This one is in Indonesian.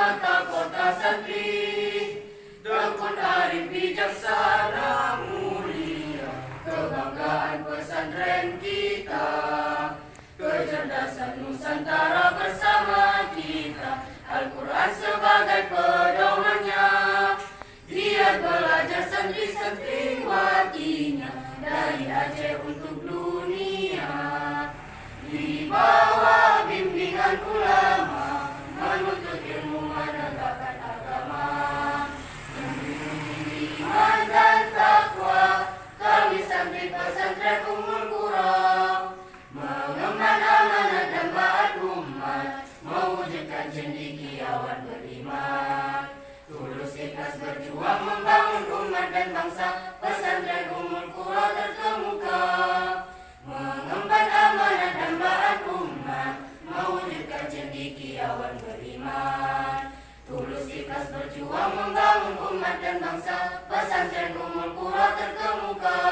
mata kota santri, tekun arif bijaksana mulia, kebanggaan pesantren kita, kecerdasan Nusantara bersama kita, Al-Quran sebagai pedomannya, giat belajar santri-santriwatinya, dari Aceh untuk dunia, di bawah bimbingan ulama, menuntut ilmu menegakkan agama, iman dan takwa, kami santri pesantren Ummul Qura, mengemban amanat dan ba'at umat, mewujudkan cendekiawan beriman, tulus ikhlas berjuang membangun umat dan bangsa, pesantren Ummul Qura terkemuka, mengemban amanat dan ba'at umat, mewujudkan cendekiawan beriman, tulus ikhlas berjuang membangun umat dan bangsa, pesantren Ummul Qura terkemuka.